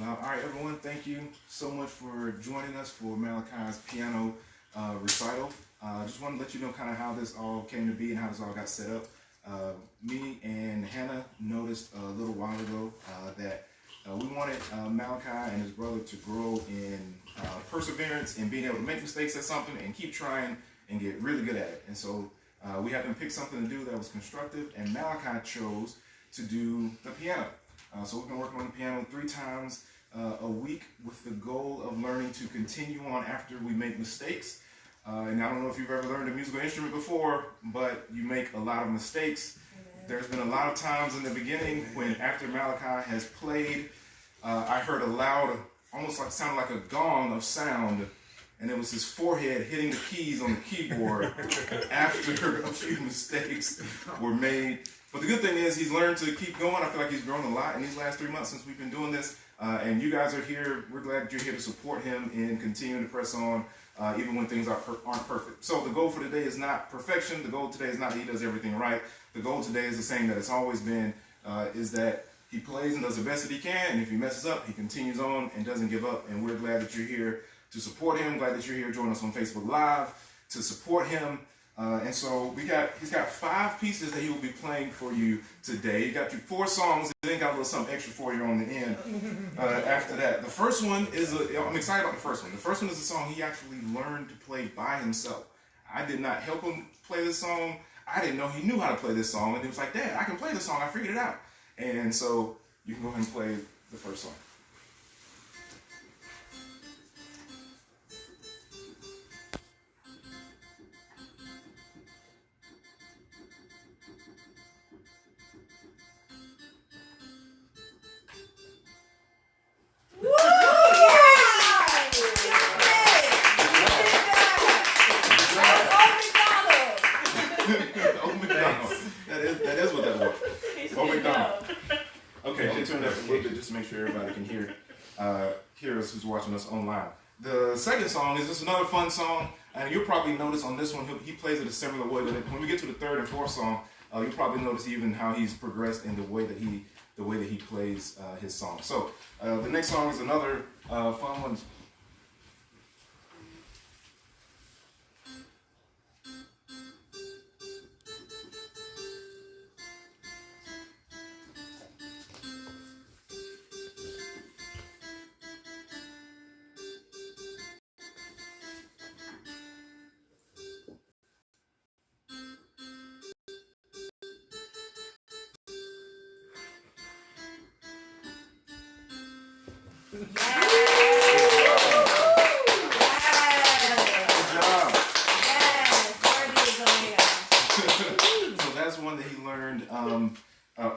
Well, all right, everyone, thank you so much for joining us for Malachi's piano recital. I just want to let you know kind of how this all came to be and how this all got set up. Me and Hannah noticed a little while ago that we wanted Malachi and his brother to grow in perseverance and being able to make mistakes at something and keep trying and get really good at it. And so we had them pick something to do that was constructive, and Malachi chose to do the piano. So we've been working on the piano 3 times a week with the goal of learning to continue on after we make mistakes. And I don't know if you've ever learned a musical instrument before, but you make a lot of mistakes. There's been a lot of times in the beginning when after Malachi has played, I heard a loud, almost like sounded like a gong of sound, and it was his forehead hitting the keys on the keyboard after a few mistakes were made. But the good thing is he's learned to keep going. I feel like he's grown a lot in these last 3 months since we've been doing this. And you guys are here. We're glad that you're here to support him in continuing to press on, even when things aren't perfect. So the goal for today is not perfection. The goal today is not that he does everything right. The goal today is the same that it's always been, is that he plays and does the best that he can. And if he messes up, he continues on and doesn't give up. And we're glad that you're here to support him. Glad that you're here joining us on Facebook Live to support him. And so he's got 5 pieces that he will be playing for you today. He got you 4 songs, and then got a little something extra for you on the end after that. The first one is, I'm excited about the first one. The first one is a song he actually learned to play by himself. I did not help him play this song. I didn't know he knew how to play this song. And he was like, Dad, I can play this song. I figured it out. And so you can go ahead and play the first song. That is what that was. Oh, McDonald. Okay, I'll turn that up a little bit just to make sure everybody can hear us who's watching us online. The second song is just another fun song, and you'll probably notice on this one he plays it a similar way. But when we get to the third and fourth song, you'll probably notice even how he's progressed in the way that he plays his song. So the next song is another fun one.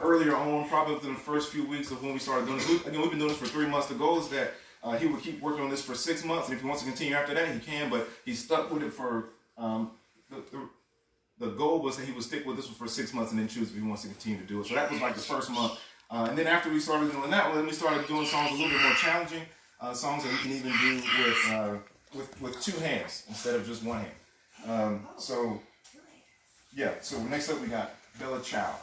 Earlier on, probably within the first few weeks of when we started doing this. We've been doing this for 3 months. The goal is that he would keep working on this for 6 months, and if he wants to continue after that, he can, but he's stuck with it for, the goal was that he would stick with this one for 6 months and then choose if he wants to continue to do it. So that was like the first month. And then after we started doing that one, we started doing songs a little bit more challenging, songs that we can even do with 2 hands instead of just 1 hand. So next up we got Bella Ciao.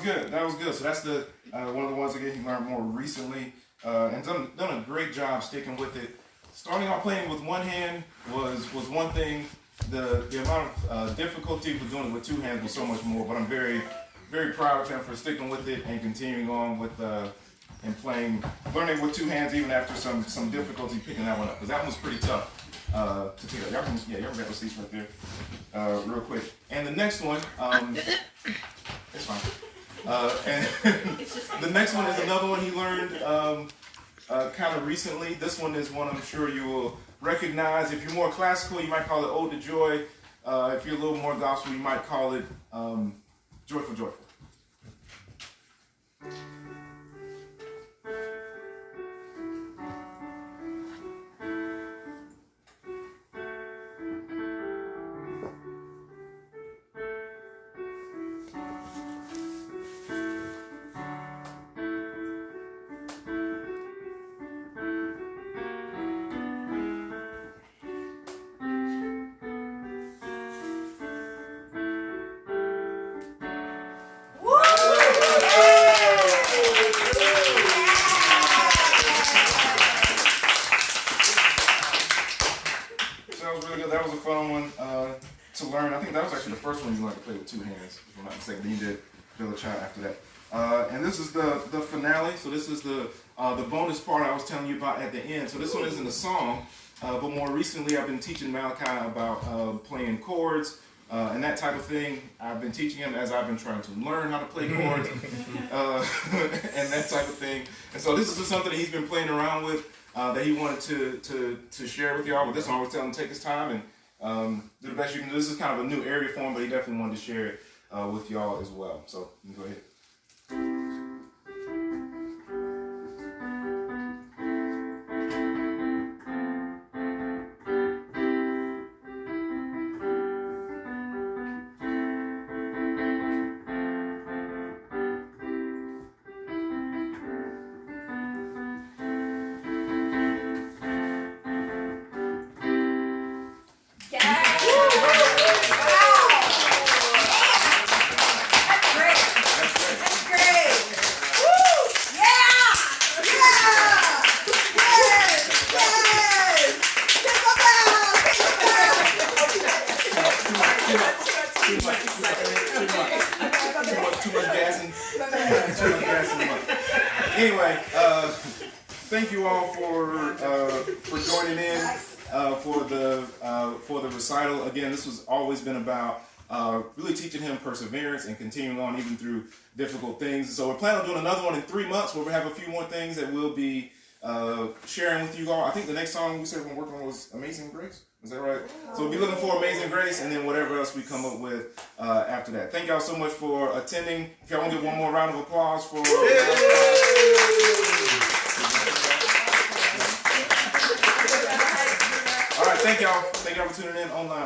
Okay. That was good. So that's the one of the ones again he learned more recently, and done a great job sticking with it. Starting off playing with 1 hand was one thing. The amount of difficulty for doing it with 2 hands was so much more. But I'm very, very proud of him for sticking with it and continuing on with and learning with 2 hands even after some difficulty picking that one up, because that one was pretty tough. to pick up. Y'all can grab those seats right there, real quick. And the next one, it's fine. And the next one is another one he learned kind of recently. This one is one I'm sure you will recognize. If you're more classical, you might call it Ode to Joy. If you're a little more gospel, you might call it Joyful, Joyful. That was a fun one to learn. I think that was actually the first one you learned to play with two hands, if I'm not mistaken. Then you did Malachi after that. And this is the finale. So this is the bonus part I was telling you about at the end. So this one isn't a song, but more recently I've been teaching Malachi about playing chords and that type of thing. I've been teaching him as I've been trying to learn how to play chords and that type of thing. And so this is just something that he's been playing around with. That he wanted to share with y'all. But this one I was telling him to take his time and do the best you can do. This is kind of a new area for him, but he definitely wanted to share it with y'all as well. So you can go ahead. Too much gas in the month. Anyway, thank you all for joining in for the recital. Again, this has always been about really teaching him perseverance and continuing on even through difficult things. So we're planning on doing another one in 3 months where we have a few more things that we'll be sharing with you all. I think the next song we said we're working on was Amazing Grace. Is that right? So we'll be looking for Amazing Grace and then whatever else we come up with after that. Thank y'all so much for attending. If y'all want to give one more round of applause for... All right, thank y'all. Thank y'all for tuning in online.